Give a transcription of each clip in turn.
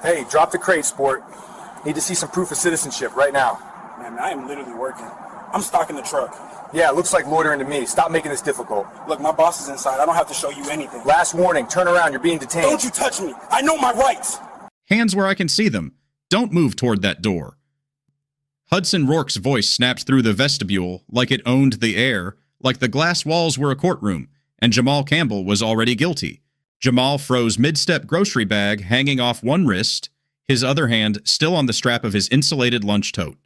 Hey, drop the crate, sport. Need to see some proof of citizenship right now. Man, I am literally working. I'm stocking the truck. Yeah, it looks like loitering to me. Stop making this difficult. Look, my boss is inside. I don't have to show you anything. Last warning, turn around. You're being detained. Don't you touch me. I know my rights. Hands where I can see them. Don't move toward that door. Hudson Rourke's voice snapped through the vestibule like it owned the air, like the glass walls were a courtroom, and Jamal Campbell was already guilty. Jamal froze mid-step grocery bag hanging off one wrist, his other hand still on the strap of his insulated lunch tote.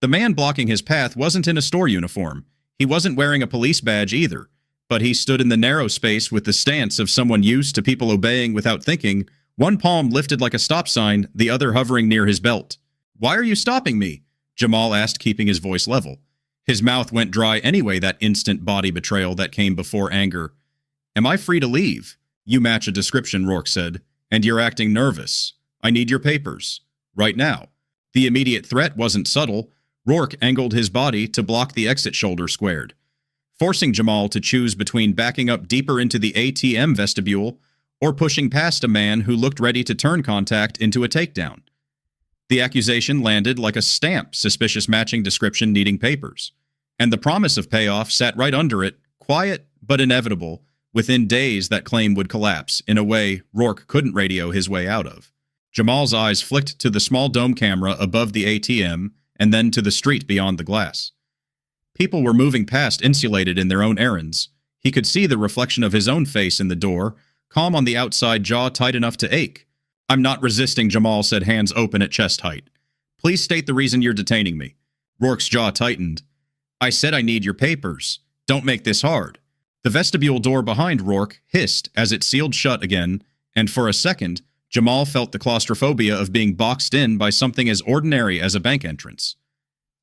The man blocking his path wasn't in a store uniform. He wasn't wearing a police badge either, but he stood in the narrow space with the stance of someone used to people obeying without thinking, one palm lifted like a stop sign, the other hovering near his belt. "Why are you stopping me?" Jamal asked, keeping his voice level. His mouth went dry anyway, that instant body betrayal that came before anger. "Am I free to leave?" "You match a description," Rourke said, "and you're acting nervous. I need your papers. Right now." The immediate threat wasn't subtle. Rourke angled his body to block the exit shoulder squared, forcing Jamal to choose between backing up deeper into the ATM vestibule or pushing past a man who looked ready to turn contact into a takedown. The accusation landed like a stamp, suspicious matching description needing papers. And the promise of payoff sat right under it, quiet but inevitable. Within days, that claim would collapse in a way Rourke couldn't radio his way out of. Jamal's eyes flicked to the small dome camera above the ATM and then to the street beyond the glass. People were moving past, insulated in their own errands. He could see the reflection of his own face in the door, calm on the outside, jaw tight enough to ache. "I'm not resisting," Jamal said, hands open at chest height. "Please state the reason you're detaining me." Rourke's jaw tightened. "I said I need your papers. Don't make this hard." The vestibule door behind Rourke hissed as it sealed shut again, and for a second, Jamal felt the claustrophobia of being boxed in by something as ordinary as a bank entrance.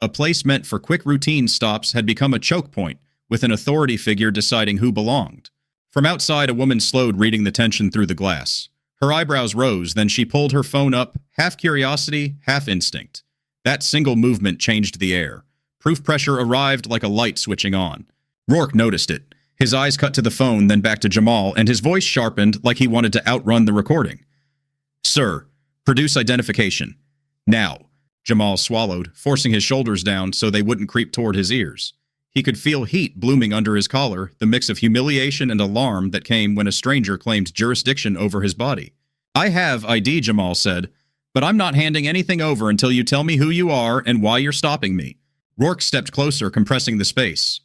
A place meant for quick routine stops had become a choke point, with an authority figure deciding who belonged. From outside, a woman slowed, reading the tension through the glass. Her eyebrows rose, then she pulled her phone up, half curiosity, half instinct. That single movement changed the air. Proof pressure arrived like a light switching on. Rourke noticed it. His eyes cut to the phone, then back to Jamal, and his voice sharpened like he wanted to outrun the recording. "Sir, produce identification. Now." Jamal swallowed, forcing his shoulders down so they wouldn't creep toward his ears. He could feel heat blooming under his collar, the mix of humiliation and alarm that came when a stranger claimed jurisdiction over his body. "I have ID," Jamal said, "but I'm not handing anything over until you tell me who you are and why you're stopping me." Rourke stepped closer, compressing the space.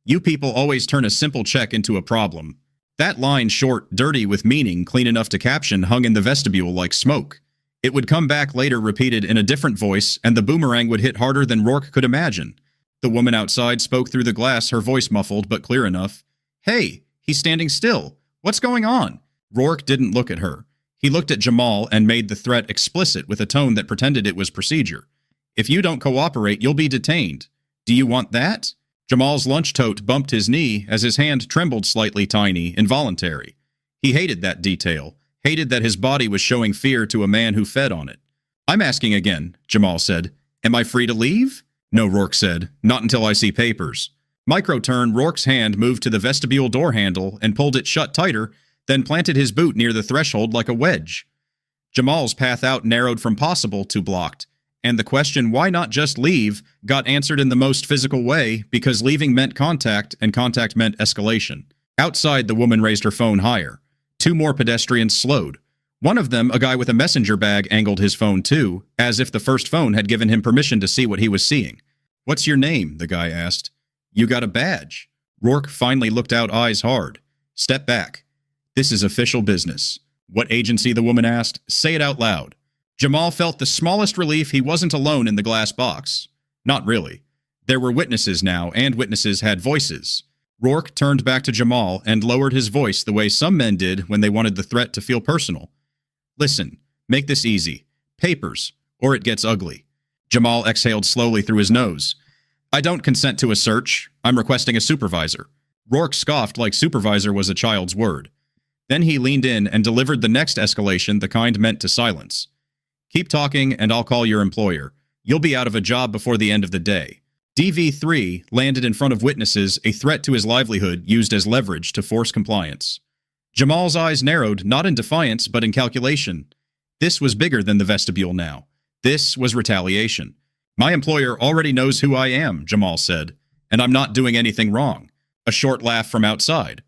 "You people always turn a simple check into a problem." That line, short, dirty, with meaning, clean enough to caption, hung in the vestibule like smoke. It would come back later, repeated in a different voice, and the boomerang would hit harder than Rourke could imagine. The woman outside spoke through the glass, her voice muffled but clear enough. "Hey, he's standing still. What's going on?" Rourke didn't look at her. He looked at Jamal and made the threat explicit with a tone that pretended it was procedure. "If you don't cooperate, you'll be detained. Do you want that?" Jamal's lunch tote bumped his knee as his hand trembled slightly, tiny, involuntary. He hated that detail, hated that his body was showing fear to a man who fed on it. "I'm asking again," Jamal said. "Am I free to leave?" "No," Rourke said. "Not until I see papers." Micro-turn, Rourke's hand moved to the vestibule door handle and pulled it shut tighter, then planted his boot near the threshold like a wedge. Jamal's path out narrowed from possible to blocked, and the question, why not just leave, got answered in the most physical way, because leaving meant contact, and contact meant escalation. Outside, the woman raised her phone higher. Two more pedestrians slowed. One of them, a guy with a messenger bag, angled his phone too, as if the first phone had given him permission to see what he was seeing. "What's your name?" the guy asked. "You got a badge." Rourke finally looked out, eyes hard. "Step back. This is official business." "What agency?" the woman asked. "Say it out loud." Jamal felt the smallest relief he wasn't alone in the glass box. Not really. There were witnesses now, and witnesses had voices. Rourke turned back to Jamal and lowered his voice the way some men did when they wanted the threat to feel personal. "Listen, make this easy. Papers, or it gets ugly." Jamal exhaled slowly through his nose. "I don't consent to a search. I'm requesting a supervisor." Rourke scoffed like supervisor was a child's word. Then he leaned in and delivered the next escalation, the kind meant to silence. "Keep talking, and I'll call your employer. You'll be out of a job before the end of the day." DV3 landed in front of witnesses, a threat to his livelihood used as leverage to force compliance. Jamal's eyes narrowed, not in defiance, but in calculation. This was bigger than the vestibule now. This was retaliation. My employer already knows who I am, Jamal said, and I'm not doing anything wrong. A short laugh from outside.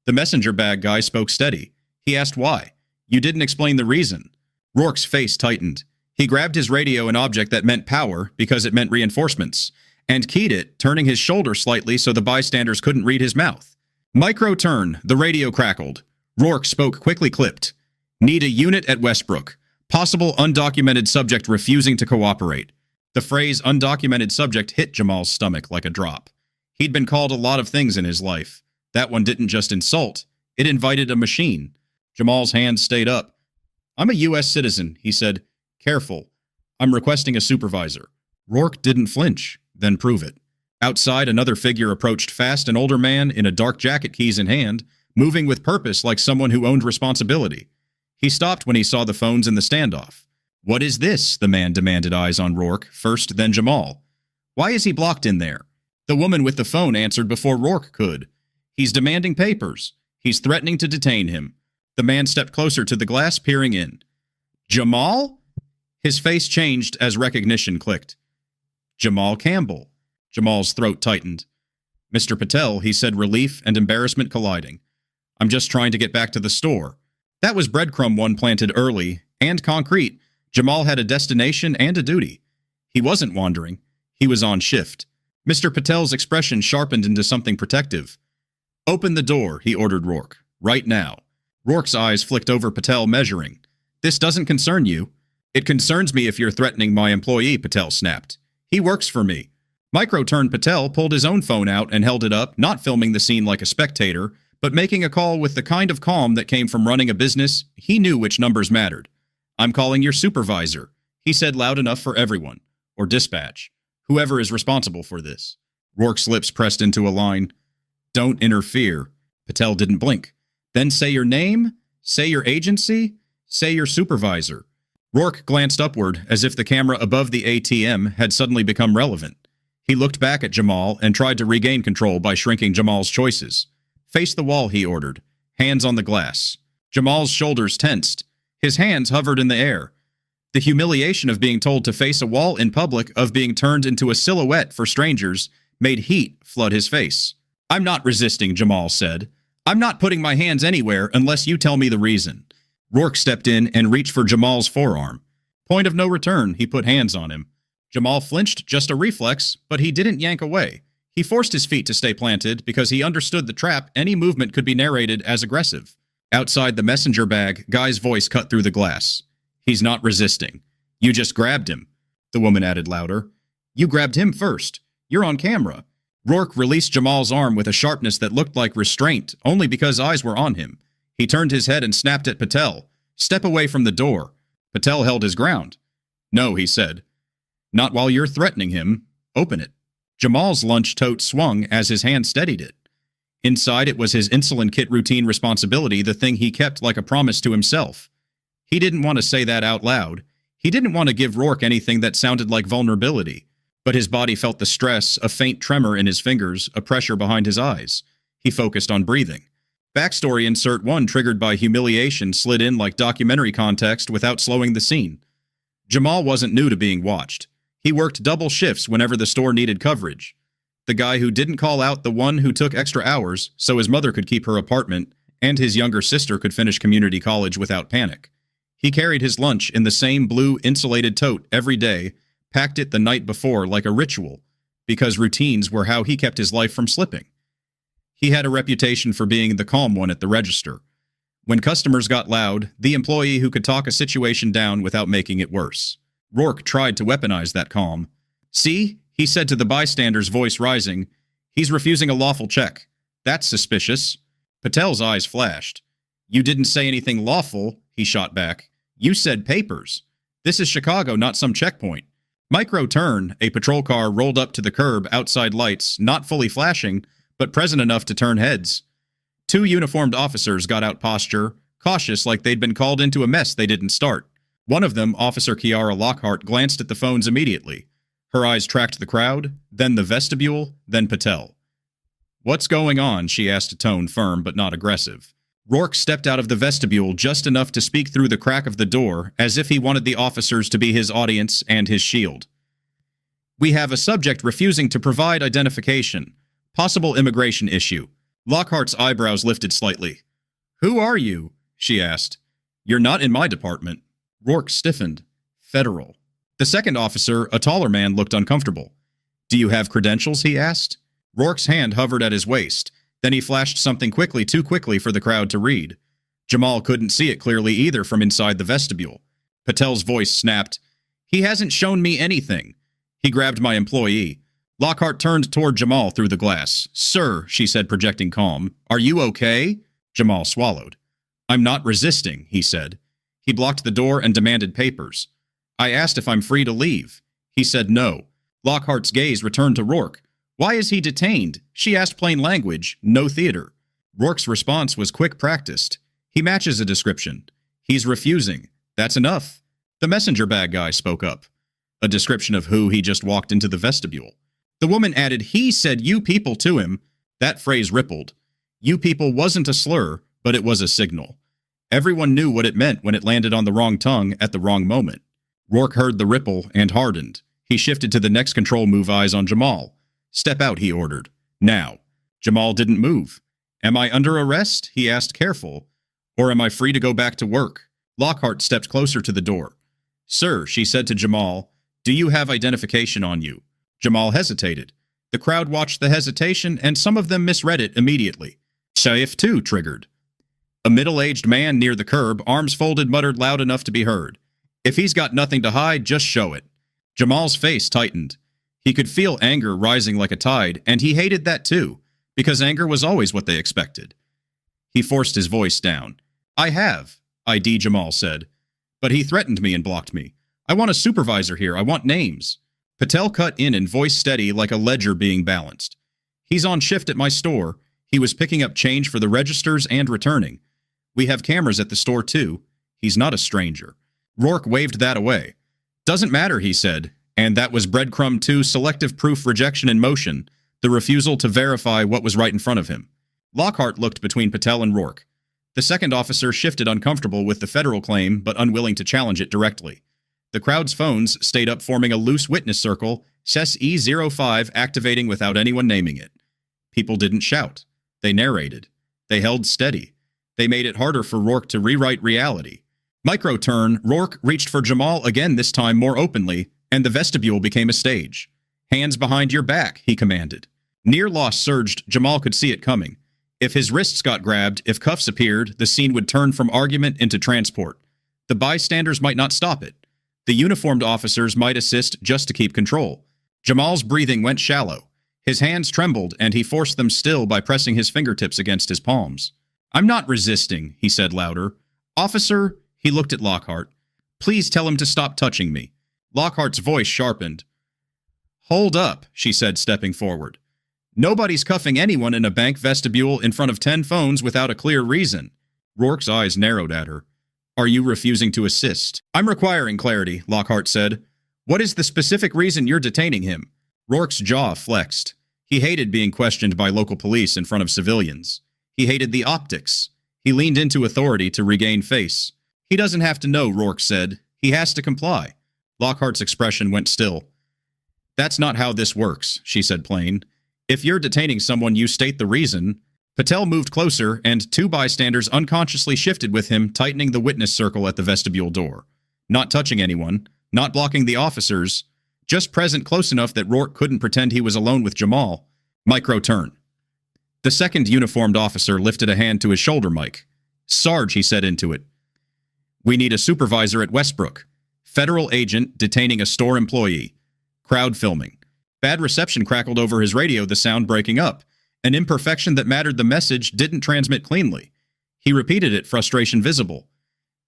The messenger bag guy spoke steady. He asked why. You didn't explain the reason. Rourke's face tightened. He grabbed his radio, an object that meant power because it meant reinforcements, and keyed it, turning his shoulder slightly so the bystanders couldn't read his mouth. Micro turn, the radio crackled. Rourke spoke quickly clipped. Need a unit at Westbrook. Possible undocumented subject refusing to cooperate. The phrase undocumented subject hit Jamal's stomach like a drop. He'd been called a lot of things in his life. That one didn't just insult. It invited a machine. Jamal's hands stayed up. I'm a U.S. citizen, he said. Careful. I'm requesting a supervisor. Rourke didn't flinch. Then prove it. Outside, another figure approached fast, an older man in a dark jacket, keys in hand, moving with purpose like someone who owned responsibility. He stopped when he saw the phones in the standoff. What is this? The man demanded, eyes on Rourke, first then Jamal. Why is he blocked in there? The woman with the phone answered before Rourke could. He's demanding papers. He's threatening to detain him. The man stepped closer to the glass, peering in. Jamal? His face changed as recognition clicked. Jamal Campbell. Jamal's throat tightened. Mr. Patel, he said, relief and embarrassment colliding. I'm just trying to get back to the store. That was breadcrumb one planted early, and concrete. Jamal had a destination and a duty. He wasn't wandering. He was on shift. Mr. Patel's expression sharpened into something protective. Open the door, he ordered Rourke. Right now. Rourke's eyes flicked over Patel, measuring. This doesn't concern you. It concerns me if you're threatening my employee, Patel snapped. He works for me. Micro-turned Patel pulled his own phone out and held it up, not filming the scene like a spectator, but making a call with the kind of calm that came from running a business. He knew which numbers mattered. I'm calling your supervisor, he said loud enough for everyone. Or dispatch. Whoever is responsible for this. Rourke's lips pressed into a line. Don't interfere. Patel didn't blink. Then say your name, say your agency, say your supervisor. Rourke glanced upward as if the camera above the ATM had suddenly become relevant. He looked back at Jamal and tried to regain control by shrinking Jamal's choices. Face the wall, he ordered. Hands on the glass. Jamal's shoulders tensed. His hands hovered in the air. The humiliation of being told to face a wall in public, of being turned into a silhouette for strangers, made heat flood his face. I'm not resisting, Jamal said. I'm not putting my hands anywhere unless you tell me the reason. Rourke stepped in and reached for Jamal's forearm. Point of no return, he put hands on him. Jamal flinched, just a reflex, but he didn't yank away. He forced his feet to stay planted because he understood the trap. Any movement could be narrated as aggressive. Outside the messenger bag, Guy's voice cut through the glass. He's not resisting. You just grabbed him. The woman added louder. You grabbed him first. You're on camera. Rourke released Jamal's arm with a sharpness that looked like restraint, only because eyes were on him. He turned his head and snapped at Patel. Step away from the door. Patel held his ground. No, he said. Not while you're threatening him. Open it. Jamal's lunch tote swung as his hand steadied it. Inside it was his insulin kit routine responsibility, the thing he kept like a promise to himself. He didn't want to say that out loud. He didn't want to give Rourke anything that sounded like vulnerability. But his body felt the stress, a faint tremor in his fingers, a pressure behind his eyes. He focused on breathing. Backstory insert 1 triggered by humiliation slid in like documentary context without slowing the scene. Jamal wasn't new to being watched. He worked double shifts whenever the store needed coverage. The guy who didn't call out the one who took extra hours so his mother could keep her apartment and his younger sister could finish community college without panic. He carried his lunch in the same blue insulated tote every day, packed it the night before like a ritual, because routines were how he kept his life from slipping. He had a reputation for being the calm one at the register. When customers got loud, the employee who could talk a situation down without making it worse. Rourke tried to weaponize that calm. See, he said to the bystander's voice rising, he's refusing a lawful check. That's suspicious. Patel's eyes flashed. You didn't say anything lawful, he shot back. You said papers. This is Chicago, not some checkpoint. Micro turn, a patrol car rolled up to the curb, outside lights, not fully flashing, but present enough to turn heads. 2 uniformed officers got out posture, cautious like they'd been called into a mess they didn't start. One of them, Officer Kiara Lockhart, glanced at the phones immediately. Her eyes tracked the crowd, then the vestibule, then Patel. What's going on? She asked, a tone firm but not aggressive. Rourke stepped out of the vestibule just enough to speak through the crack of the door, as if he wanted the officers to be his audience and his shield. "We have a subject refusing to provide identification. Possible immigration issue." Lockhart's eyebrows lifted slightly. "Who are you?" she asked. "You're not in my department." Rourke stiffened. "Federal." The second officer, a taller man, looked uncomfortable. "Do you have credentials?" he asked. Rourke's hand hovered at his waist. Then he flashed something quickly, too quickly for the crowd to read. Jamal couldn't see it clearly either from inside the vestibule. Patel's voice snapped. "He hasn't shown me anything." He grabbed my employee. Lockhart turned toward Jamal through the glass. "Sir," she said, projecting calm, "are you okay?" Jamal swallowed. "I'm not resisting," he said. He blocked the door and demanded papers. I asked if I'm free to leave. He said no. Lockhart's gaze returned to Rourke. "Why is he detained?" She asked plain language, no theater. Rourke's response was quick practiced. "He matches a description. He's refusing. That's enough." The messenger bag guy spoke up. A description of who he just walked into the vestibule. The woman added, "He said you people to him." That phrase rippled. You people wasn't a slur, but it was a signal. Everyone knew what it meant when it landed on the wrong tongue at the wrong moment. Rourke heard the ripple and hardened. He shifted to the next control move, eyes on Jamal. "Step out," he ordered. "Now." Jamal didn't move. "Am I under arrest?" he asked, careful. "Or am I free to go back to work?" Lockhart stepped closer to the door. "Sir," she said to Jamal, "do you have identification on you?" Jamal hesitated. The crowd watched the hesitation, and some of them misread it immediately. Shaif, too, triggered. A middle-aged man near the curb, arms folded, muttered loud enough to be heard. "If he's got nothing to hide, just show it." Jamal's face tightened. He could feel anger rising like a tide, and he hated that too, because anger was always what they expected. He forced his voice down. "I have," ID Jamal said. "But he threatened me and blocked me. I want a supervisor here. I want names." Patel cut in and voice steady like a ledger being balanced. "He's on shift at my store. He was picking up change for the registers and returning. We have cameras at the store too. He's not a stranger." Rourke waved that away. "Doesn't matter," he said, and that was breadcrumb 2, selective proof rejection in motion, the refusal to verify what was right in front of him. Lockhart looked between Patel and Rourke. The second officer shifted, uncomfortable with the federal claim but unwilling to challenge it directly. The crowd's phones stayed up, forming a loose witness circle, SES E05 activating without anyone naming it. People didn't shout. They narrated. They held steady. They made it harder for Rourke to rewrite reality. Micro-turn, Rourke reached for Jamal again, this time more openly, and the vestibule became a stage. "Hands behind your back," he commanded. Near loss surged. Jamal could see it coming. If his wrists got grabbed, if cuffs appeared, the scene would turn from argument into transport. The bystanders might not stop it. The uniformed officers might assist just to keep control. Jamal's breathing went shallow. His hands trembled, and he forced them still by pressing his fingertips against his palms. "I'm not resisting," he said louder. "Officer," he looked at Lockhart, "please tell him to stop touching me." Lockhart's voice sharpened. "Hold up," she said, stepping forward. "Nobody's cuffing anyone in a bank vestibule in front of 10 phones without a clear reason." Rourke's eyes narrowed at her. "Are you refusing to assist?" "I'm requiring clarity," Lockhart said. "What is the specific reason you're detaining him?" Rourke's jaw flexed. He hated being questioned by local police in front of civilians. He hated the optics. He leaned into authority to regain face. "He doesn't have to know," Rourke said. "He has to comply." Lockhart's expression went still. "That's not how this works," she said plain. "If you're detaining someone, you state the reason." Patel moved closer, and 2 bystanders unconsciously shifted with him, tightening the witness circle at the vestibule door. Not touching anyone, not blocking the officers, just present close enough that Rourke couldn't pretend he was alone with Jamal. Micro-turn. The second uniformed officer lifted a hand to his shoulder mic. "Sarge," he said into it. "We need a supervisor at Westbrook. Federal agent detaining a store employee. Crowd filming." Bad reception crackled over his radio, the sound breaking up. An imperfection that mattered, the message didn't transmit cleanly. He repeated it, frustration visible.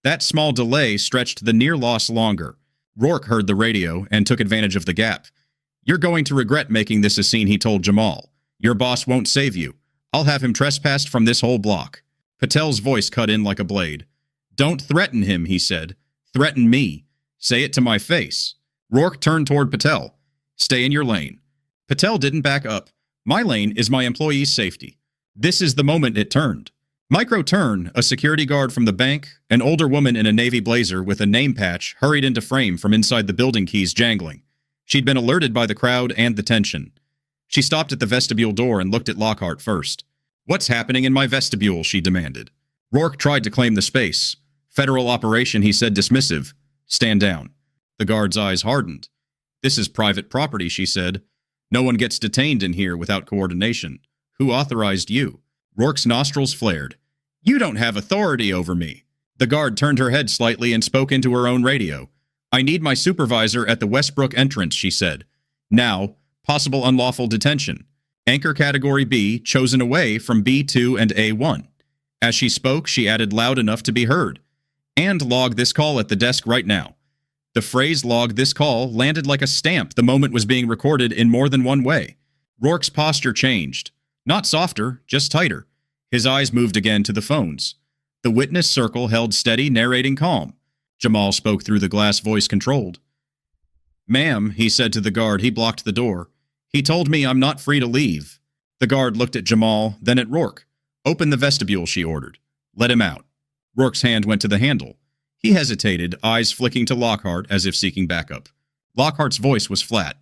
That small delay stretched the near loss longer. Rourke heard the radio and took advantage of the gap. "You're going to regret making this a scene," he told Jamal. "Your boss won't save you. I'll have him trespassed from this whole block." Patel's voice cut in like a blade. "Don't threaten him," he said. "Threaten me. Say it to my face." Rourke turned toward Patel. "Stay in your lane." Patel didn't back up. "My lane is my employee's safety." This is the moment it turned. Micro turn, a security guard from the bank, an older woman in a navy blazer with a name patch, hurried into frame from inside the building keys jangling. She'd been alerted by the crowd and the tension. She stopped at the vestibule door and looked at Lockhart first. "What's happening in my vestibule?" she demanded. Rourke tried to claim the space. "Federal operation," he said, dismissive. "Stand down." The guard's eyes hardened. "This is private property," she said. "No one gets detained in here without coordination. Who authorized you?" Rourke's nostrils flared. "You don't have authority over me." The guard turned her head slightly and spoke into her own radio. "I need my supervisor at the Westbrook entrance," she said. "Now, possible unlawful detention. Anchor category B, chosen away from B2 and A1. As she spoke, she added loud enough to be heard. "And log this call at the desk right now." The phrase "log this call" landed like a stamp the moment was being recorded in more than one way. Rourke's posture changed. Not softer, just tighter. His eyes moved again to the phones. The witness circle held steady, narrating calm. Jamal spoke through the glass voice controlled. "Ma'am," he said to the guard. He blocked the door. "He told me I'm not free to leave." The guard looked at Jamal, then at Rourke. "Open the vestibule," she ordered. "Let him out." Rourke's hand went to the handle. He hesitated, eyes flicking to Lockhart as if seeking backup. Lockhart's voice was flat.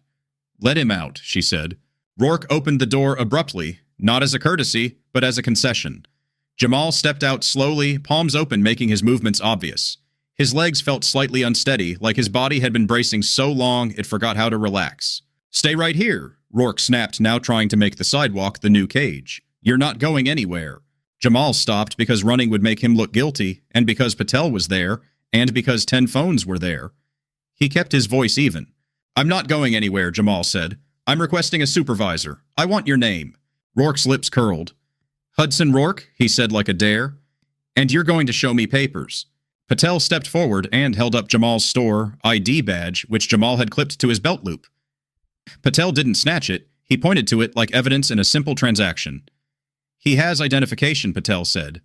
"Let him out," she said. Rourke opened the door abruptly, not as a courtesy, but as a concession. Jamal stepped out slowly, palms open, making his movements obvious. His legs felt slightly unsteady, like his body had been bracing so long it forgot how to relax. "Stay right here," Rourke snapped, now trying to make the sidewalk the new cage. "You're not going anywhere." Jamal stopped because running would make him look guilty, and because Patel was there, and because 10 phones were there. He kept his voice even. "I'm not going anywhere," Jamal said. "I'm requesting a supervisor. I want your name." Rourke's lips curled. "Hudson Rourke," he said like a dare. "And you're going to show me papers." Patel stepped forward and held up Jamal's store ID badge, which Jamal had clipped to his belt loop. Patel didn't snatch it. He pointed to it like evidence in a simple transaction. "He has identification," Patel said.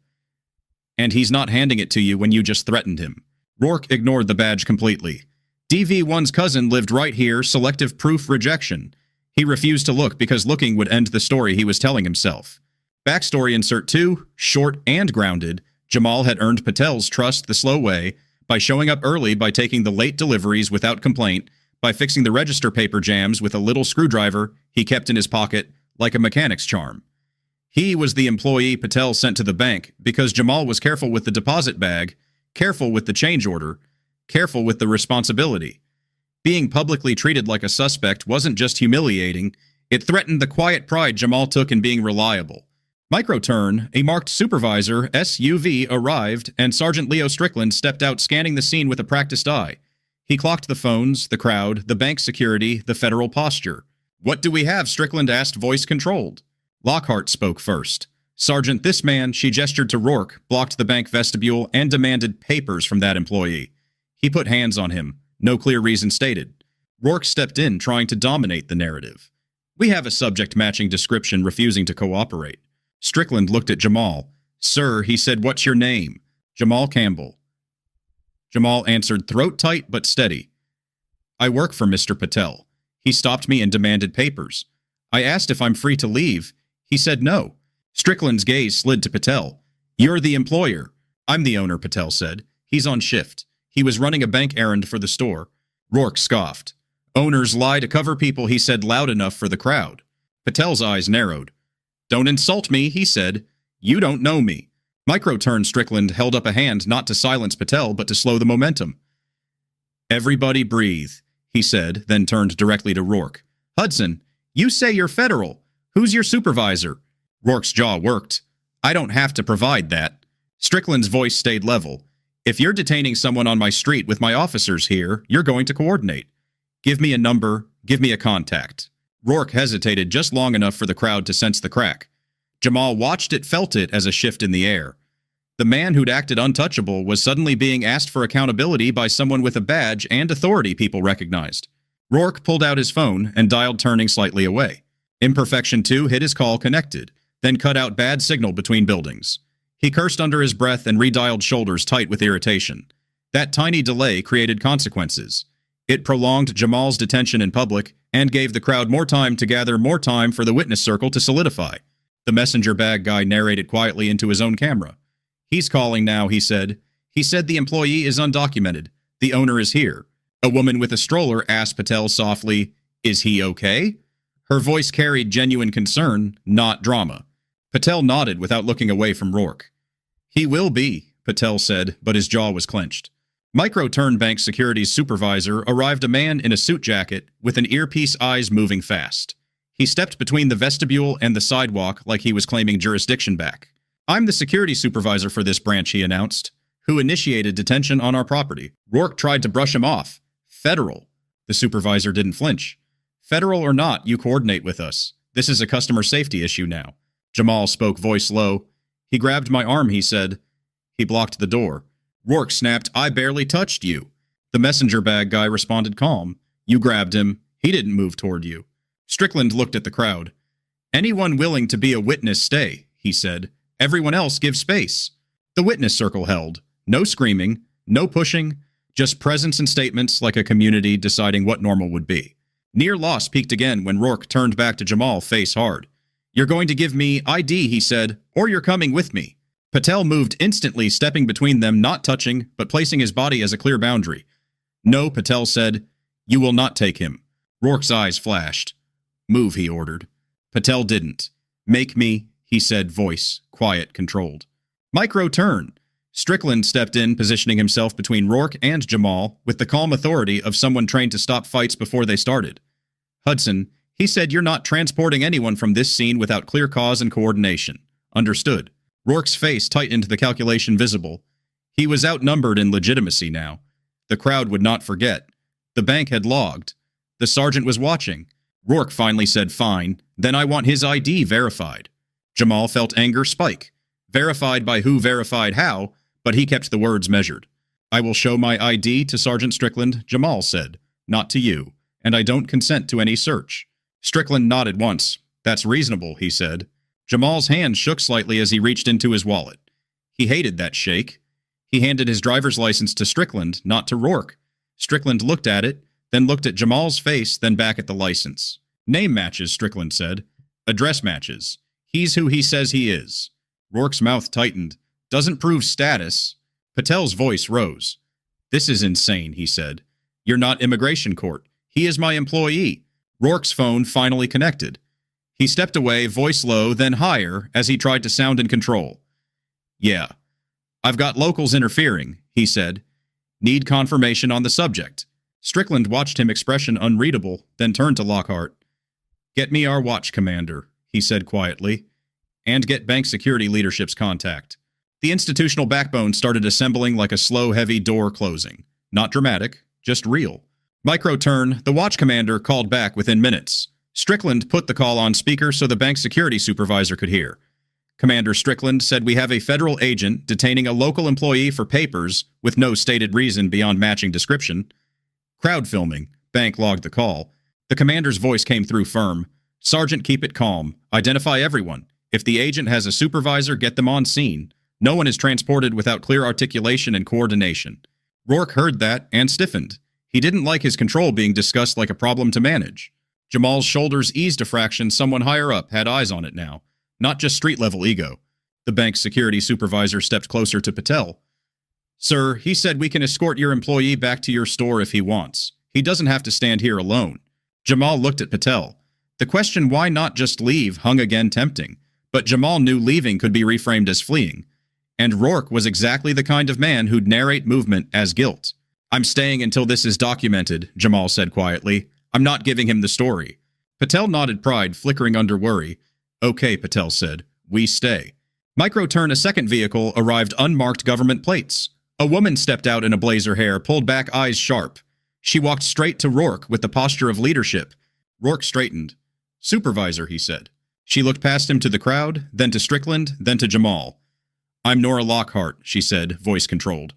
"And he's not handing it to you when you just threatened him." Rourke ignored the badge completely. DV1's cousin lived right here, selective proof rejection. He refused to look because looking would end the story he was telling himself. Backstory insert 2, short and grounded. Jamal had earned Patel's trust the slow way, by showing up early, by taking the late deliveries without complaint, by fixing the register paper jams with a little screwdriver he kept in his pocket like a mechanic's charm. He was the employee Patel sent to the bank because Jamal was careful with the deposit bag, careful with the change order, careful with the responsibility. Being publicly treated like a suspect wasn't just humiliating, it threatened the quiet pride Jamal took in being reliable. Microturn, a marked supervisor, SUV, arrived, and Sergeant Leo Strickland stepped out scanning the scene with a practiced eye. He clocked the phones, the crowd, the bank security, the federal posture. "What do we have?" Strickland asked, voice controlled. Lockhart spoke first. "Sergeant, this man," she gestured to Rourke, blocked the bank vestibule and demanded papers from that employee. He put hands on him. No clear reason stated. Rourke stepped in, trying to dominate the narrative. "We have a subject matching description," refusing to cooperate. Strickland looked at Jamal. "Sir," he said, "what's your name?" "Jamal Campbell." Jamal answered, throat tight but steady. "I work for Mr. Patel. He stopped me and demanded papers. I asked if I'm free to leave. He said no." Strickland's gaze slid to Patel. "You're the employer." "I'm the owner," Patel said. "He's on shift. He was running a bank errand for the store." Rourke scoffed. "Owners lie to cover people," he said loud enough for the crowd. Patel's eyes narrowed. "Don't insult me," he said. "You don't know me." Microturn Strickland held up a hand not to silence Patel but to slow the momentum. "Everybody breathe," he said, then turned directly to Rourke. "Hudson, you say you're federal. Who's your supervisor?" Rourke's jaw worked. "I don't have to provide that." Strickland's voice stayed level. "If you're detaining someone on my street with my officers here, you're going to coordinate. Give me a number, give me a contact." Rourke hesitated just long enough for the crowd to sense the crack. Jamal watched it, felt it as a shift in the air. The man who'd acted untouchable was suddenly being asked for accountability by someone with a badge and authority people recognized. Rourke pulled out his phone and dialed, turning slightly away. Imperfection 2 hit his call, connected, then cut out bad signal between buildings. He cursed under his breath and redialed, shoulders tight with irritation. That tiny delay created consequences. It prolonged Jamal's detention in public and gave the crowd more time to gather, more time for the witness circle to solidify. The messenger bag guy narrated quietly into his own camera. He's calling now, he said. He said the employee is undocumented. The owner is here. A woman with a stroller asked Patel softly, "Is he okay?" Her voice carried genuine concern, not drama. Patel nodded without looking away from Rourke. "He will be," Patel said, but his jaw was clenched. Micro-Turn Bank Security's supervisor arrived a man in a suit jacket with an earpiece, eyes moving fast. He stepped between the vestibule and the sidewalk like he was claiming jurisdiction back. "I'm the security supervisor for this branch," he announced. "Who initiated detention on our property?" Rourke tried to brush him off. "Federal." The supervisor didn't flinch. "Federal or not, you coordinate with us. This is a customer safety issue now." Jamal spoke, voice low. "He grabbed my arm," he said. He blocked the door. Rourke snapped, "I barely touched you." The messenger bag guy responded calm. "You grabbed him. He didn't move toward you." Strickland looked at the crowd. "Anyone willing to be a witness, stay," he said. "Everyone else, give space." The witness circle held. No screaming, no pushing, just presence and statements like a community deciding what normal would be. Near loss peaked again when Rourke turned back to Jamal, face hard. "You're going to give me ID," he said, "or you're coming with me." Patel moved instantly, stepping between them, not touching, but placing his body as a clear boundary. "No," Patel said. "You will not take him." Rourke's eyes flashed. "Move," he ordered. Patel didn't. "Make me," he said, voice quiet, controlled. Micro-turn. Strickland stepped in, positioning himself between Rourke and Jamal with the calm authority of someone trained to stop fights before they started. "Hudson," he said, "you're not transporting anyone from this scene without clear cause and coordination." "Understood." Rourke's face tightened, the calculation visible. He was outnumbered in legitimacy now. The crowd would not forget. The bank had logged. The sergeant was watching. Rourke finally said, "Fine, then I want his ID verified." Jamal felt anger spike. Verified by who, verified how, but he kept the words measured. "I will show my ID to Sergeant Strickland," Jamal said. "Not to you, and I don't consent to any search." Strickland nodded once. "That's reasonable," he said. Jamal's hand shook slightly as he reached into his wallet. He hated that shake. He handed his driver's license to Strickland, not to Rourke. Strickland looked at it, then looked at Jamal's face, then back at the license. "Name matches," Strickland said. "Address matches. He's who he says he is." Rourke's mouth tightened. "Doesn't prove status." Patel's voice rose. "This is insane," he said. "You're not immigration court. He is my employee." Rourke's phone finally connected. He stepped away, voice low, then higher, as he tried to sound in control. "Yeah. I've got locals interfering," he said. "Need confirmation on the subject." Strickland watched him, expression unreadable, then turned to Lockhart. "Get me our watch commander," he said quietly, "and get bank security leadership's contact." The institutional backbone started assembling like a slow, heavy door closing. Not dramatic, just real. Micro-turn, the watch commander called back within minutes. Strickland put the call on speaker so the bank security supervisor could hear. Commander Strickland said, "We have a federal agent detaining a local employee for papers with no stated reason beyond matching description." "Crowd filming," Bank logged the call. The commander's voice came through firm. "Sergeant, keep it calm. Identify everyone. If the agent has a supervisor, get them on scene. No one is transported without clear articulation and coordination." Rourke heard that and stiffened. He didn't like his control being discussed like a problem to manage. Jamal's shoulders eased a fraction. Someone higher up had eyes on it now. Not just street-level ego. The bank's security supervisor stepped closer to Patel. "Sir, he said we can escort your employee back to your store if he wants. He doesn't have to stand here alone." Jamal looked at Patel. The question, why not just leave, hung again tempting. But Jamal knew leaving could be reframed as fleeing. And Rourke was exactly the kind of man who'd narrate movement as guilt. "I'm staying until this is documented," Jamal said quietly. "I'm not giving him the story." Patel nodded, pride flickering under worry. "Okay," Patel said. "We stay." Micro-turn, a second vehicle arrived, unmarked government plates. A woman stepped out in a blazer, hair pulled back, eyes sharp. She walked straight to Rourke with the posture of leadership. Rourke straightened. "Supervisor," he said. She looked past him to the crowd, then to Strickland, then to Jamal. "I'm Nora Lockhart," she said, voice controlled.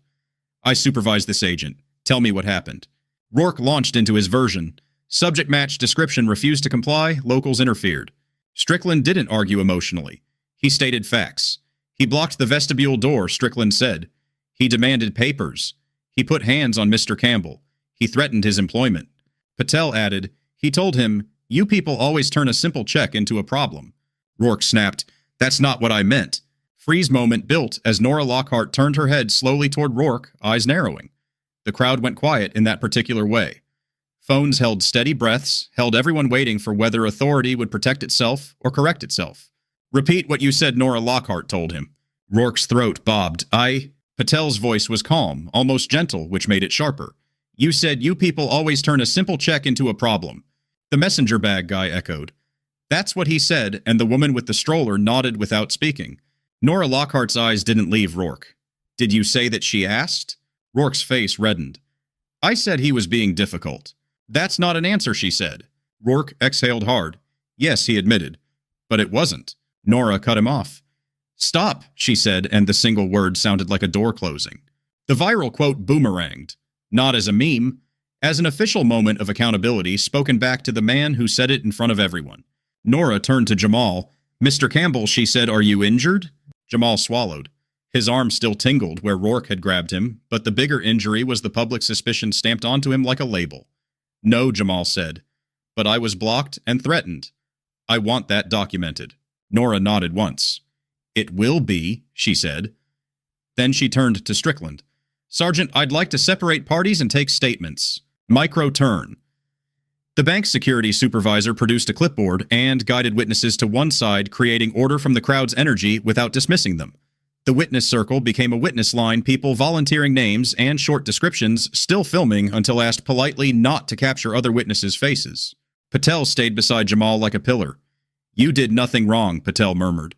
"I supervise this agent. Tell me what happened." Rourke launched into his version. Subject match description refused to comply, locals interfered. Strickland didn't argue emotionally. He stated facts. He blocked the vestibule door, Strickland said. He demanded papers. He put hands on Mr. Campbell. He threatened his employment. Patel added, he told him, "You people always turn a simple check into a problem." Rourke snapped, That's not what I meant. Freeze moment built as Nora Lockhart turned her head slowly toward Rourke, eyes narrowing. The crowd went quiet in that particular way. Phones held steady breaths, held everyone waiting for whether authority would protect itself or correct itself. Repeat what you said, Nora Lockhart told him. Rourke's throat bobbed. Patel's voice was calm, almost gentle, which made it sharper. You said you people always turn a simple check into a problem. The messenger bag guy echoed. That's what he said, and the woman with the stroller nodded without speaking. Nora Lockhart's eyes didn't leave Rourke. Did you say that she asked? Rourke's face reddened. I said he was being difficult. That's not an answer, she said. Rourke exhaled hard. Yes, he admitted. But it wasn't. Nora cut him off. Stop, she said, and the single word sounded like a door closing. The viral quote boomeranged. Not as a meme, as an official moment of accountability spoken back to the man who said it in front of everyone. Nora turned to Jamal. Mr. Campbell, she said, are you injured? Jamal swallowed. His arm still tingled where Rourke had grabbed him, but the bigger injury was the public suspicion stamped onto him like a label. No, Jamal said, but I was blocked and threatened. I want that documented. Nora nodded once. It will be, she said. Then she turned to Strickland. Sergeant, I'd like to separate parties and take statements. Micro turn. The bank's security supervisor produced a clipboard and guided witnesses to one side, creating order from the crowd's energy without dismissing them. The witness circle became a witness line, people volunteering names and short descriptions, still filming until asked politely not to capture other witnesses' faces. Patel stayed beside Jamal like a pillar. You did nothing wrong, Patel murmured.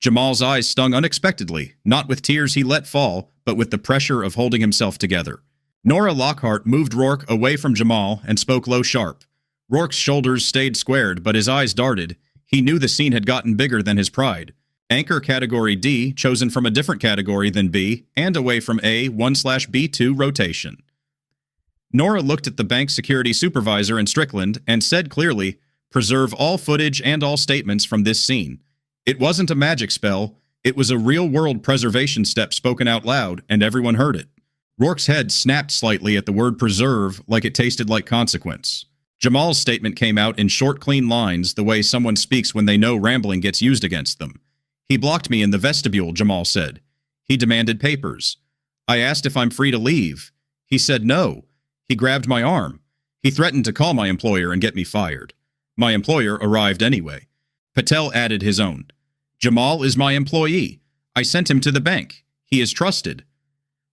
Jamal's eyes stung unexpectedly, not with tears he let fall, but with the pressure of holding himself together. Nora Lockhart moved Rourke away from Jamal and spoke low sharp. Rourke's shoulders stayed squared, but his eyes darted. He knew the scene had gotten bigger than his pride. Anchor category D, chosen from a different category than B, and away from A 1/B2 rotation. Nora looked at the bank security supervisor and Strickland and said clearly, preserve all footage and all statements from this scene. It wasn't a magic spell, it was a real-world preservation step spoken out loud, and everyone heard it. Rourke's head snapped slightly at the word preserve like it tasted like consequence. Jamal's statement came out in short, clean lines, the way someone speaks when they know rambling gets used against them. He blocked me in the vestibule, Jamal said. He demanded papers. I asked if I'm free to leave. He said no. He grabbed my arm. He threatened to call my employer and get me fired. My employer arrived anyway. Patel added his own. Jamal is my employee. I sent him to the bank. He is trusted.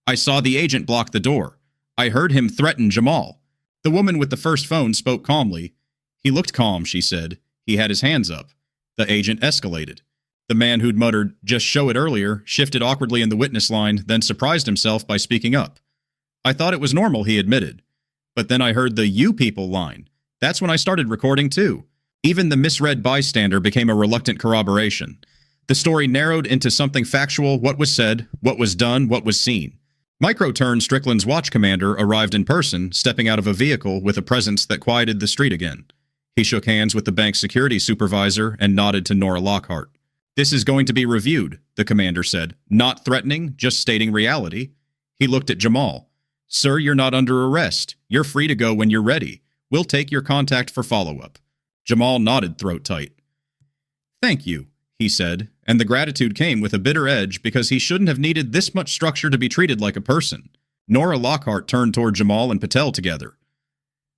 I saw the agent block the door. I heard him threaten Jamal. The woman with the first phone spoke calmly. He looked calm, she said. He had his hands up. The agent escalated. The man who'd muttered, just show it earlier, shifted awkwardly in the witness line, then surprised himself by speaking up. I thought it was normal, he admitted. But then I heard the you people line. That's when I started recording too. Even the misread bystander became a reluctant corroboration. The story narrowed into something factual, what was said, what was done, what was seen. Microturn Strickland's watch commander arrived in person, stepping out of a vehicle with a presence that quieted the street again. He shook hands with the bank's security supervisor and nodded to Nora Lockhart. This is going to be reviewed, the commander said. Not threatening, just stating reality. He looked at Jamal. Sir, you're not under arrest. You're free to go when you're ready. We'll take your contact for follow-up. Jamal nodded throat tight. Thank you, he said, and the gratitude came with a bitter edge because he shouldn't have needed this much structure to be treated like a person. Nora Lockhart turned toward Jamal and Patel together.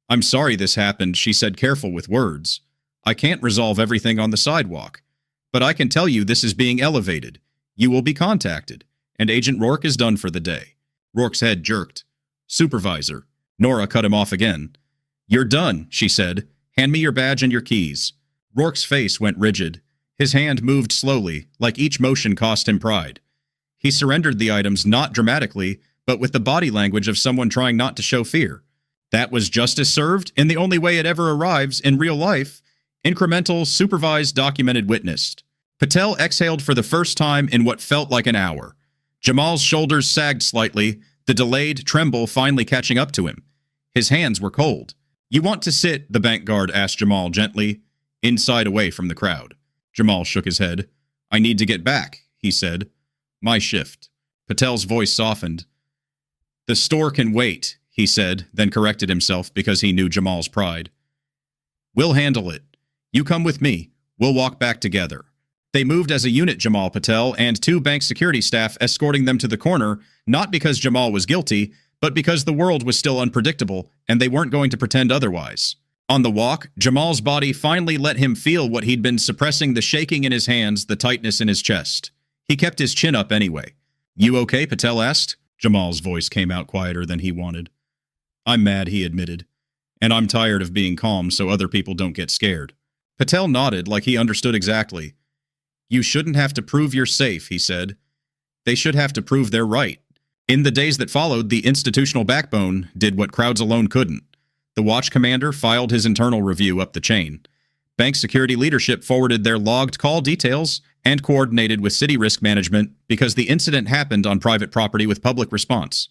I'm sorry this happened, she said, careful with words. I can't resolve everything on the sidewalk, but I can tell you this is being elevated. You will be contacted, and Agent Rourke is done for the day. Rourke's head jerked. Supervisor. Nora cut him off again. You're done, she said. Hand me your badge and your keys. Rourke's face went rigid. His hand moved slowly, like each motion cost him pride. He surrendered the items not dramatically, but with the body language of someone trying not to show fear. That was justice served in the only way it ever arrives in real life. Incremental, supervised, documented, witnessed. Patel exhaled for the first time in what felt like an hour. Jamal's shoulders sagged slightly, the delayed tremble finally catching up to him. His hands were cold. You want to sit, the bank guard asked Jamal gently, inside away from the crowd. Jamal shook his head. I need to get back, he said. My shift. Patel's voice softened. The store can wait, he said, then corrected himself because he knew Jamal's pride. We'll handle it. You come with me. We'll walk back together. They moved as a unit, Jamal Patel and 2 bank security staff escorting them to the corner, not because Jamal was guilty, but because the world was still unpredictable and they weren't going to pretend otherwise. On the walk, Jamal's body finally let him feel what he'd been suppressing, the shaking in his hands, the tightness in his chest. He kept his chin up anyway. "You okay?" Patel asked. Jamal's voice came out quieter than he wanted. "I'm mad," he admitted. "And I'm tired of being calm so other people don't get scared." Patel nodded like he understood exactly. "You shouldn't have to prove you're safe," he said. "They should have to prove they're right." In the days that followed, the institutional backbone did what crowds alone couldn't. The watch commander filed his internal review up the chain. Bank security leadership forwarded their logged call details and coordinated with city risk management because the incident happened on private property with public response.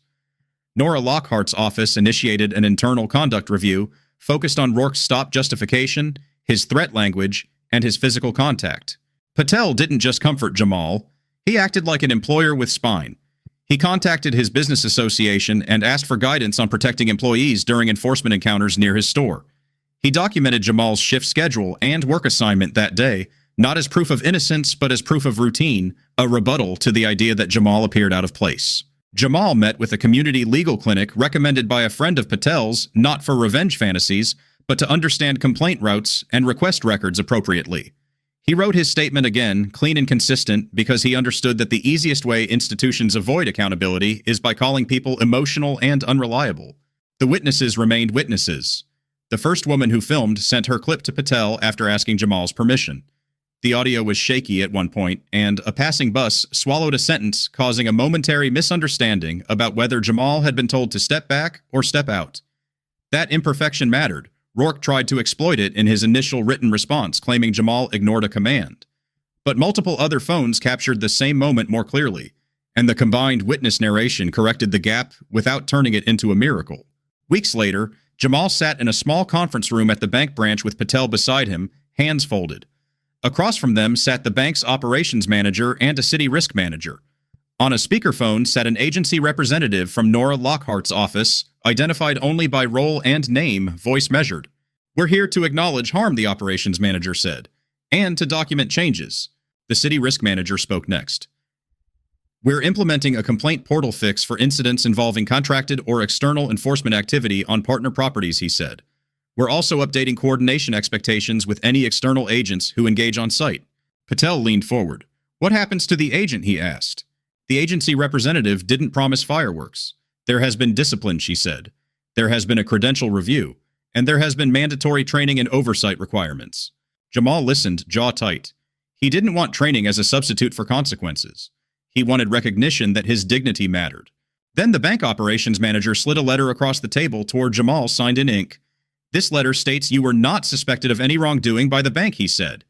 Nora Lockhart's office initiated an internal conduct review focused on Rourke's stop justification, his threat language, and his physical contact. Patel didn't just comfort Jamal. He acted like an employer with spine. He contacted his business association and asked for guidance on protecting employees during enforcement encounters near his store. He documented Jamal's shift schedule and work assignment that day, not as proof of innocence, but as proof of routine, a rebuttal to the idea that Jamal appeared out of place. Jamal met with a community legal clinic recommended by a friend of Patel's, not for revenge fantasies, but to understand complaint routes and request records appropriately. He wrote his statement again, clean and consistent, because he understood that the easiest way institutions avoid accountability is by calling people emotional and unreliable. The witnesses remained witnesses. The first woman who filmed sent her clip to Patel after asking Jamal's permission. The audio was shaky at one point, and a passing bus swallowed a sentence, causing a momentary misunderstanding about whether Jamal had been told to step back or step out. That imperfection mattered. Rourke tried to exploit it in his initial written response, claiming Jamal ignored a command. But multiple other phones captured the same moment more clearly, and the combined witness narration corrected the gap without turning it into a miracle. Weeks later, Jamal sat in a small conference room at the bank branch with Patel beside him, hands folded. Across from them sat the bank's operations manager and a city risk manager. On a speakerphone sat an agency representative from Nora Lockhart's office, identified only by role and name, voice measured. "We're here to acknowledge harm," the operations manager said, "and to document changes." The city risk manager spoke next. "We're implementing a complaint portal fix for incidents involving contracted or external enforcement activity on partner properties," he said. "We're also updating coordination expectations with any external agents who engage on site." Patel leaned forward. "What happens to the agent?" he asked. The agency representative didn't promise fireworks. "There has been discipline," she said. "There has been a credential review, and there has been mandatory training and oversight requirements." Jamal listened, jaw tight. He didn't want training as a substitute for consequences. He wanted recognition that his dignity mattered. Then the bank operations manager slid a letter across the table toward Jamal, signed in ink. "This letter states you were not suspected of any wrongdoing by the bank," he said,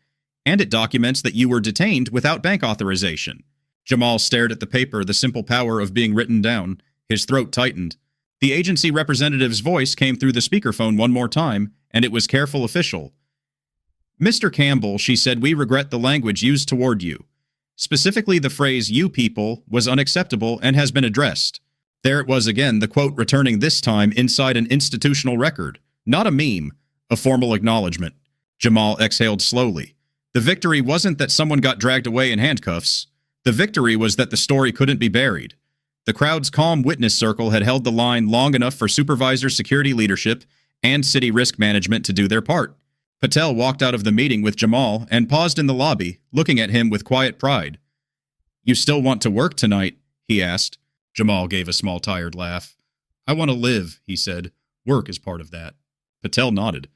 "and it documents that you were detained without bank authorization." Jamal stared at the paper, the simple power of being written down. His throat tightened. The agency representative's voice came through the speakerphone one more time, and it was careful official. "Mr. Campbell," she said, "we regret the language used toward you. Specifically, the phrase 'you people' was unacceptable and has been addressed." There it was again, the quote returning this time inside an institutional record. Not a meme, a formal acknowledgement. Jamal exhaled slowly. The victory wasn't that someone got dragged away in handcuffs. The victory was that the story couldn't be buried. The crowd's calm witness circle had held the line long enough for supervisor security leadership and city risk management to do their part. Patel walked out of the meeting with Jamal and paused in the lobby, looking at him with quiet pride. "You still want to work tonight?" he asked. Jamal gave a small tired laugh. "I want to live," he said. "Work is part of that." Patel nodded.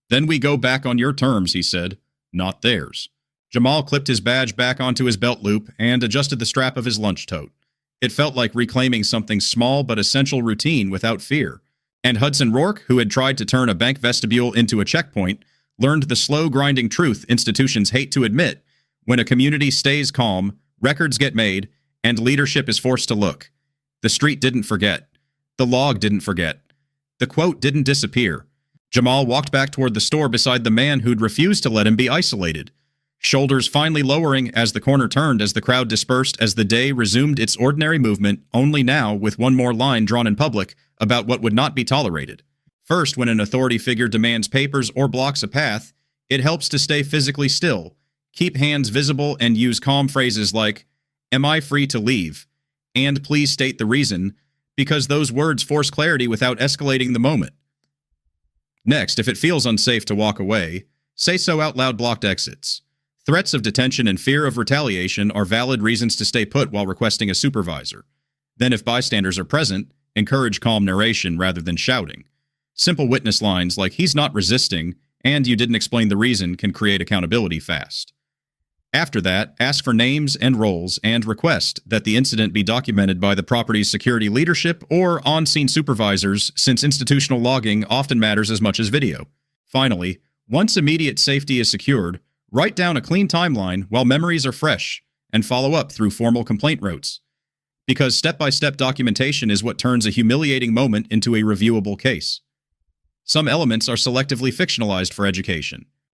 "Then we go back on your terms," he said, "not theirs." Jamal clipped his badge back onto his belt loop and adjusted the strap of his lunch tote. It felt like reclaiming something small but essential routine without fear. And Hudson Rourke, who had tried to turn a bank vestibule into a checkpoint, learned the slow grinding truth institutions hate to admit. When a community stays calm, records get made, and leadership is forced to look. The street didn't forget. The log didn't forget. The quote didn't disappear. Jamal walked back toward the store beside the man who'd refused to let him be isolated. Shoulders finally lowering as the corner turned as the crowd dispersed as the day resumed its ordinary movement, only now with one more line drawn in public about what would not be tolerated. First, when an authority figure demands papers or blocks a path, it helps to stay physically still, Keep hands visible and use calm phrases like, "Am I free to leave?" and "Please state the reason," because those words force clarity without escalating the moment. Next, if it feels unsafe to walk away, say so out loud. Blocked exits. Threats of detention and fear of retaliation are valid reasons to stay put while requesting a supervisor. Then, if bystanders are present, encourage calm narration rather than shouting. Simple witness lines like, "He's not resisting," and "You didn't explain the reason," can create accountability fast. After that, ask for names and roles and request that the incident be documented by the property's security leadership or on-scene supervisors, since institutional logging often matters as much as video. Finally, once immediate safety is secured, write down a clean timeline while memories are fresh and follow up through formal complaint notes. Because step-by-step documentation is what turns a humiliating moment into a reviewable case. Some elements are selectively fictionalized for education.